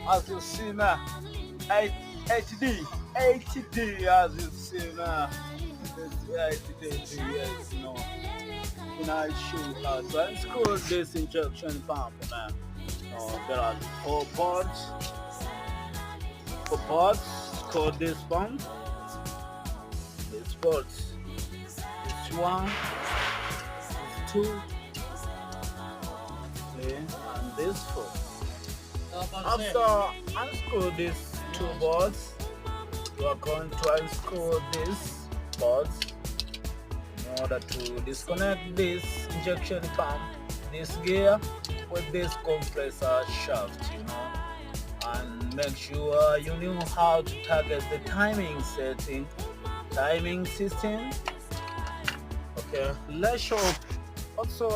As you see now, H- HD, HD, as you see now. This HD, yes, when I show so I scroll this injection pump, man. There are four parts called this pump. This parts, this one, this two, okay, and this four. After unscrew these two boards, you are going to unscrew this boards in order to disconnect this injection pump, this gear with this compressor shaft, and make sure you know how to target the timing system. Okay, let's show also